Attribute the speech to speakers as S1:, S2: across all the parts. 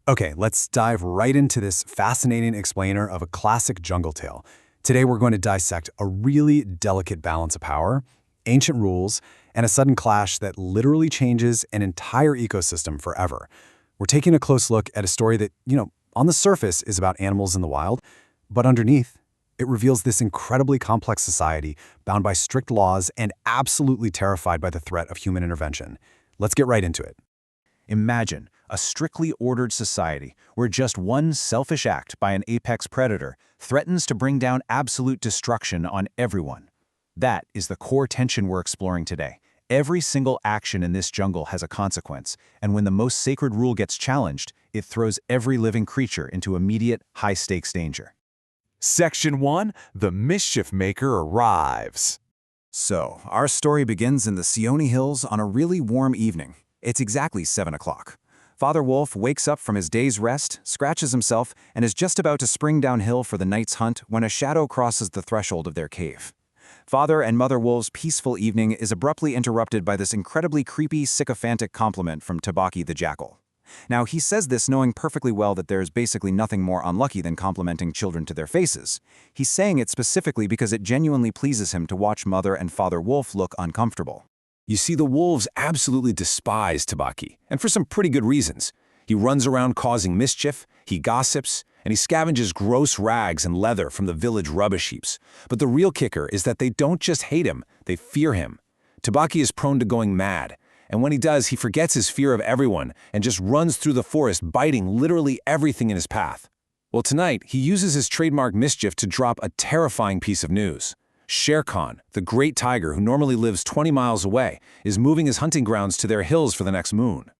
S1: Okay, let's dive right into this fascinating explainer of a classic jungle tale. Today we're going to dissect a really delicate balance of power, ancient rules, and a sudden clash that literally changes an entire ecosystem forever. We're taking a close look at a story that, on the surface is about animals in the wild, but underneath, it reveals this incredibly complex society bound by strict laws and absolutely terrified by the threat of human intervention. Let's get right into it.
S2: Imagine a strictly ordered society where just one selfish act by an apex predator threatens to bring down absolute destruction on everyone. That is the core tension we're exploring today. Every single action in this jungle has a consequence, and when the most sacred rule gets challenged, it throws every living creature into immediate, high-stakes danger.
S3: Section 1, The Mischief Maker arrives.
S2: So, our story begins in the Seoni Hills on a really warm evening. It's exactly 7 o'clock. Father Wolf wakes up from his day's rest, scratches himself, and is just about to spring downhill for the night's hunt when a shadow crosses the threshold of their cave. Father and Mother Wolf's peaceful evening is abruptly interrupted by this incredibly creepy, sycophantic compliment from Tabaki the Jackal. Now, he says this knowing perfectly well that there's basically nothing more unlucky than complimenting children to their faces. He's saying it specifically because it genuinely pleases him to watch Mother and Father Wolf look uncomfortable.
S3: You see, the wolves absolutely despise Tabaki, and for some pretty good reasons. He runs around causing mischief, he gossips, and he scavenges gross rags and leather from the village rubbish heaps. But the real kicker is that they don't just hate him, they fear him. Tabaki is prone to going mad, and when he does, he forgets his fear of everyone and just runs through the forest biting literally everything in his path. Well, tonight, he uses his trademark mischief to drop a terrifying piece of news. Shere Khan, the great tiger who normally lives 20 miles away, is moving his hunting grounds to their hills for the next moon.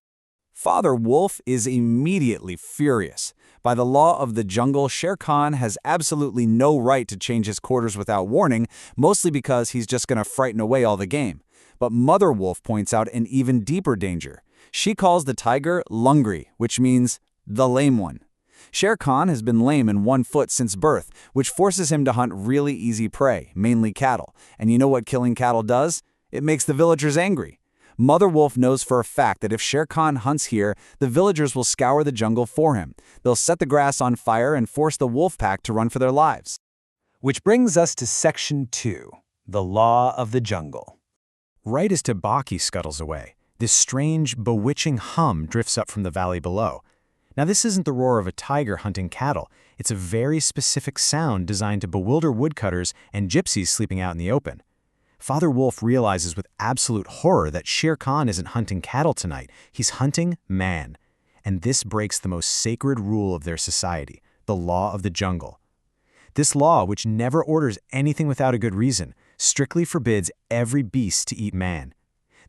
S4: Father Wolf is immediately furious. By the law of the jungle, Shere Khan has absolutely no right to change his quarters without warning, mostly because he's just going to frighten away all the game. But Mother Wolf points out an even deeper danger. She calls the tiger Lungri, which means the lame one. Shere Khan has been lame in one foot since birth, which forces him to hunt really easy prey, mainly cattle. And you know what killing cattle does? It makes the villagers angry. Mother Wolf knows for a fact that if Shere Khan hunts here, the villagers will scour the jungle for him. They'll set the grass on fire and force the wolf pack to run for their lives.
S1: Which brings us to Section 2, The Law of the Jungle. Right as Tabaki scuttles away, this strange, bewitching hum drifts up from the valley below. Now, this isn't the roar of a tiger hunting cattle. It's a very specific sound designed to bewilder woodcutters and gypsies sleeping out in the open. Father Wolf realizes with absolute horror that Shere Khan isn't hunting cattle tonight. He's hunting man. And this breaks the most sacred rule of their society, the law of the jungle. This law, which never orders anything without a good reason, strictly forbids every beast to eat man.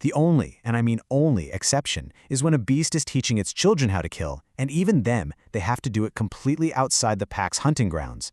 S1: The only, and I mean only, exception is when a beast is teaching its children how to kill, and even them, they have to do it completely outside the pack's hunting grounds.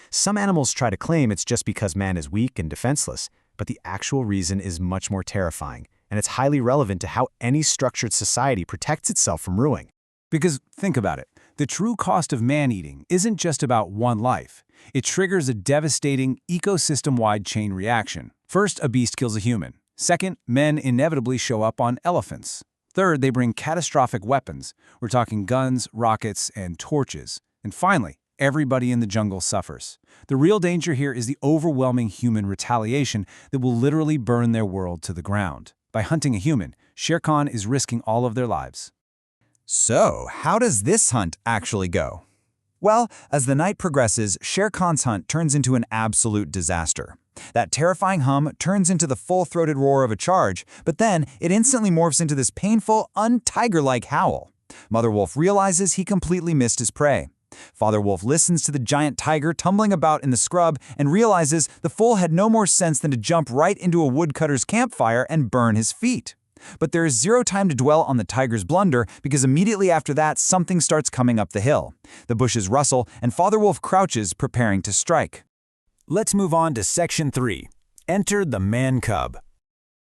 S1: Some animals try to claim it's just because man is weak and defenseless, but the actual reason is much more terrifying, and it's highly relevant to how any structured society protects itself from ruin.
S5: Because think about it, the true cost of man-eating isn't just about one life. It triggers a devastating ecosystem-wide chain reaction. First, a beast kills a human. Second, men inevitably show up on elephants. Third, they bring catastrophic weapons. We're talking guns, rockets, and torches. And finally, everybody in the jungle suffers. The real danger here is the overwhelming human retaliation that will literally burn their world to the ground. By hunting a human, Shere Khan is risking all of their lives.
S4: So, how does this hunt actually go? Well, as the night progresses, Shere Khan's hunt turns into an absolute disaster. That terrifying hum turns into the full-throated roar of a charge, but then it instantly morphs into this painful, un-tiger-like howl. Mother Wolf realizes he completely missed his prey. Father Wolf listens to the giant tiger tumbling about in the scrub and realizes the fool had no more sense than to jump right into a woodcutter's campfire and burn his feet. But there is zero time to dwell on the tiger's blunder because immediately after that, something starts coming up the hill. The bushes rustle and Father Wolf crouches, preparing to strike.
S1: Let's move on to Section 3. Enter the man cub.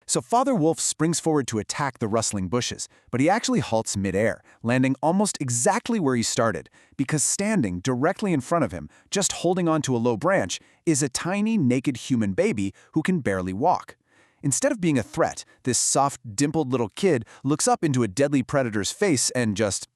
S2: So Father Wolf springs forward to attack the rustling bushes, but he actually halts midair, landing almost exactly where he started, because standing directly in front of him, just holding onto a low branch, is a tiny, naked human baby who can barely walk. Instead of being a threat, this soft, dimpled little kid looks up into a deadly predator's face and just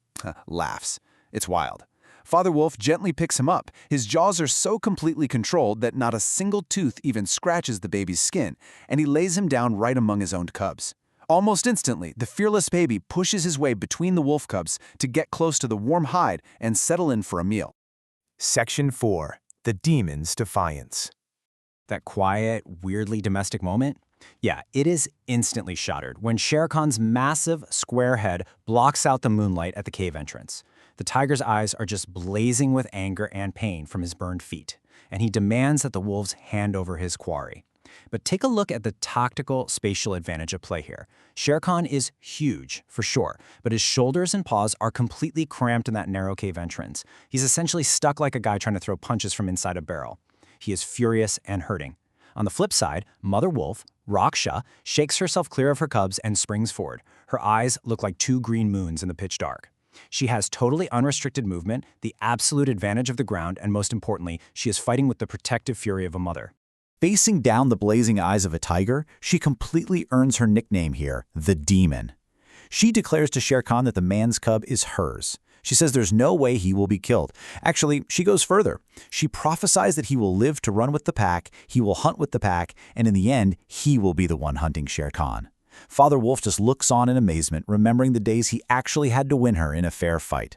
S2: laughs. It's wild. Father Wolf gently picks him up. His jaws are so completely controlled that not a single tooth even scratches the baby's skin, and he lays him down right among his own cubs. Almost instantly, the fearless baby pushes his way between the wolf cubs to get close to the warm hide and settle in for a meal.
S1: Section 4. The Demon's Defiance.
S5: That quiet, weirdly domestic moment? Yeah, it is instantly shattered when Shere Khan's massive, square head blocks out the moonlight at the cave entrance. The tiger's eyes are just blazing with anger and pain from his burned feet, and he demands that the wolves hand over his quarry. But take a look at the tactical spatial advantage at play here. Shere Khan is huge, for sure, but his shoulders and paws are completely cramped in that narrow cave entrance. He's essentially stuck like a guy trying to throw punches from inside a barrel. He is furious and hurting. On the flip side, Mother Wolf, Raksha, shakes herself clear of her cubs and springs forward. Her eyes look like two green moons in the pitch dark. She has totally unrestricted movement, the absolute advantage of the ground, and most importantly, she is fighting with the protective fury of a mother.
S4: Facing down the blazing eyes of a tiger, she completely earns her nickname here, the Demon. She declares to Shere Khan that the man's cub is hers. She says there's no way he will be killed. Actually, she goes further. She prophesies that he will live to run with the pack, he will hunt with the pack, and in the end, he will be the one hunting Shere Khan. Father Wolf just looks on in amazement, remembering the days he actually had to win her in a fair fight.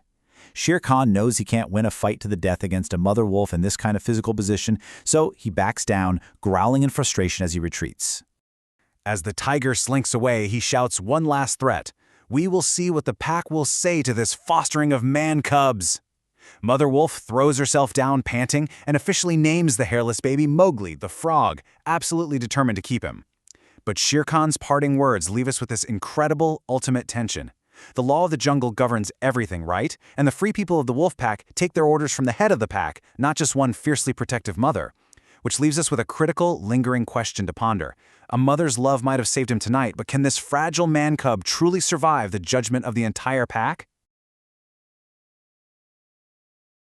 S4: Shere Khan knows he can't win a fight to the death against a mother wolf in this kind of physical position, so he backs down, growling in frustration as he retreats.
S2: As the tiger slinks away, he shouts one last threat. We will see what the pack will say to this fostering of man cubs. Mother Wolf throws herself down panting and officially names the hairless baby Mowgli, the frog, absolutely determined to keep him. But Shere Khan's parting words leave us with this incredible ultimate tension. The law of the jungle governs everything, right? And the free people of the wolf pack take their orders from the head of the pack, not just one fiercely protective mother. Which leaves us with a critical, lingering question to ponder. A mother's love might have saved him tonight, but can this fragile man cub truly survive the judgment of the entire pack?